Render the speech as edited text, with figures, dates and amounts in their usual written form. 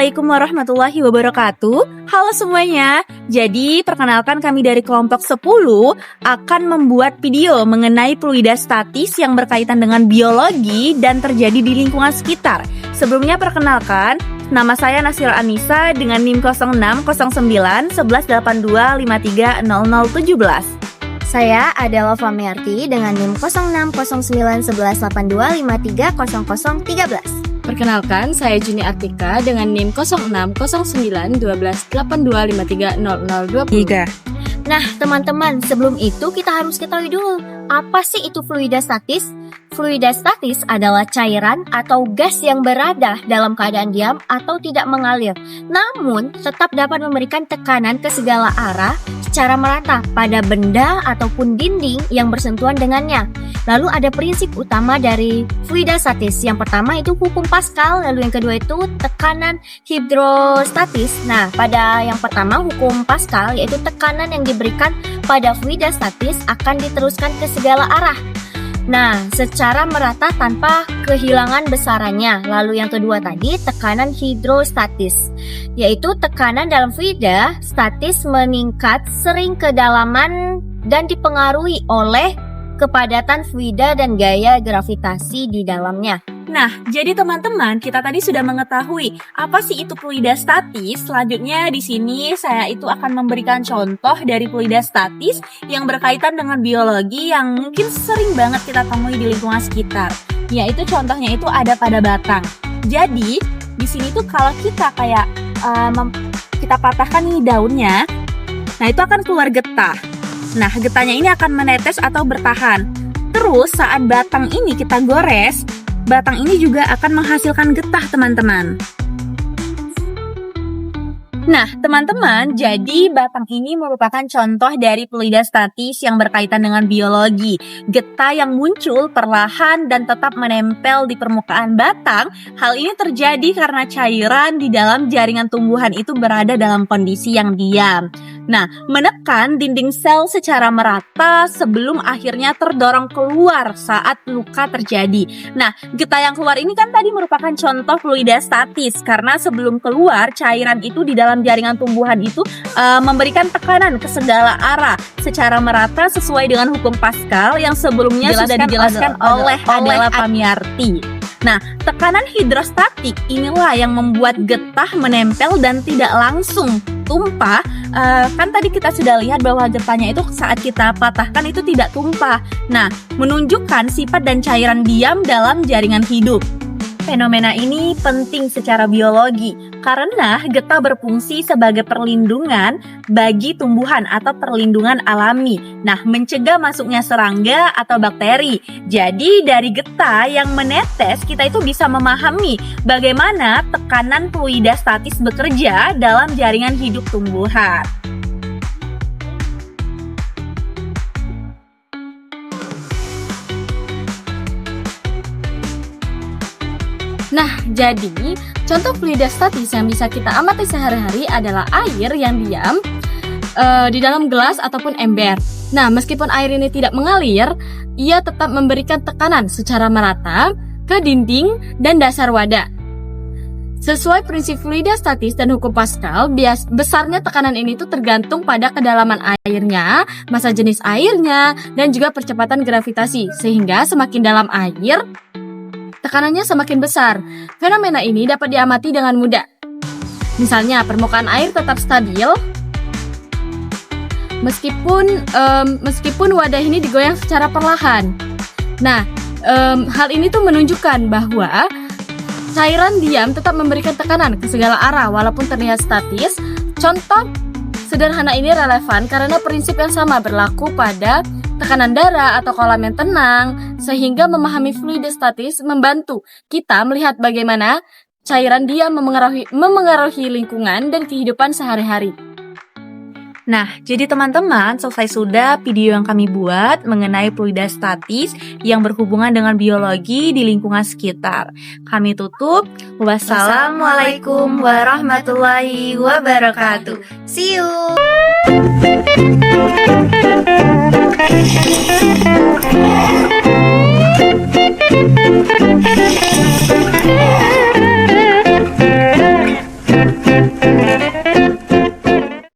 Assalamualaikum warahmatullahi wabarakatuh. Halo semuanya. Jadi perkenalkan kami dari kelompok 10 akan membuat video mengenai fluida statis yang berkaitan dengan biologi dan terjadi di lingkungan sekitar. Sebelumnya perkenalkan, nama saya Nasira Anissa dengan NIM 0609 1182 53 0017. Saya adalah Famiarti dengan NIM 0609 1182 53 0013. Perkenalkan, saya Juni Artika dengan NIM 0609 12 82 53 0023. Nah, teman-teman, sebelum itu kita harus ketahui dulu, apa sih itu fluida statis? Fluida statis adalah cairan atau gas yang berada dalam keadaan diam atau tidak mengalir, namun tetap dapat memberikan tekanan ke segala arah secara merata pada benda ataupun dinding yang bersentuhan dengannya. Lalu ada prinsip utama dari fluida statis. Yang pertama itu hukum Pascal, lalu yang kedua itu tekanan hidrostatis. Nah, pada yang pertama hukum Pascal yaitu tekanan yang diberikan pada fluida statis akan diteruskan ke segala arah. Nah, secara merata tanpa kehilangan besarannya. Lalu yang kedua tadi tekanan hidrostatis, yaitu tekanan dalam fluida statis meningkat sering kedalaman dan dipengaruhi oleh kepadatan fluida dan gaya gravitasi di dalamnya. Nah, jadi teman-teman, kita tadi sudah mengetahui apa sih itu fluida statis. Selanjutnya di sini saya itu akan memberikan contoh dari fluida statis yang berkaitan dengan biologi yang mungkin sering banget kita temui di lingkungan sekitar. Yaitu contohnya itu ada pada batang. Jadi, di sini tuh kalau kita kayak kita patahkan nih daunnya, nah itu akan keluar getah. Nah, getahnya ini akan menetes atau bertahan. Terus saat batang ini kita gores, batang ini juga akan menghasilkan getah, teman-teman. Nah, teman-teman, jadi batang ini merupakan contoh dari fluida statis yang berkaitan dengan biologi. Getah yang muncul perlahan dan tetap menempel di permukaan batang. Hal ini terjadi karena cairan di dalam jaringan tumbuhan itu berada dalam kondisi yang diam. Nah, menekan dinding sel secara merata sebelum akhirnya terdorong keluar saat luka terjadi. Nah, getah yang keluar ini kan tadi merupakan contoh fluida statis karena sebelum keluar cairan itu di dalam jaringan tumbuhan itu memberikan tekanan ke segala arah secara merata sesuai dengan hukum Pascal yang sebelumnya sudah dijelaskan oleh Famiarti. Nah, tekanan hidrostatik inilah yang membuat getah menempel dan tidak langsung tumpah. Kan tadi kita sudah lihat bahwa getahnya itu saat kita patahkan itu tidak tumpah. Nah, menunjukkan sifat dan cairan diam dalam jaringan hidup. Fenomena ini penting secara biologi karena getah berfungsi sebagai perlindungan bagi tumbuhan atau perlindungan alami. Nah, mencegah masuknya serangga atau bakteri. Jadi dari getah yang menetes kita itu bisa memahami bagaimana tekanan fluida statis bekerja dalam jaringan hidup tumbuhan. Nah, jadi contoh fluida statis yang bisa kita amati sehari-hari adalah air yang diam di dalam gelas ataupun ember. Nah, meskipun air ini tidak mengalir, ia tetap memberikan tekanan secara merata ke dinding dan dasar wadah. Sesuai prinsip fluida statis dan hukum Pascal, besarnya tekanan ini tuh tergantung pada kedalaman airnya, massa jenis airnya, dan juga percepatan gravitasi. Sehingga semakin dalam air, tekanannya semakin besar. Fenomena ini dapat diamati dengan mudah. Misalnya, permukaan air tetap stabil meskipun wadah ini digoyang secara perlahan. Nah, hal ini tuh menunjukkan bahwa cairan diam tetap memberikan tekanan ke segala arah walaupun terlihat statis. Contoh sederhana ini relevan karena prinsip yang sama berlaku pada tekanan darah atau kolam yang tenang, sehingga memahami fluida statis membantu kita melihat bagaimana cairan diam memengaruhi lingkungan dan kehidupan sehari-hari. Nah, jadi teman-teman, selesai sudah video yang kami buat mengenai fluida statis yang berhubungan dengan biologi di lingkungan sekitar. Kami tutup. Wassalamualaikum warahmatullahi wabarakatuh. See you.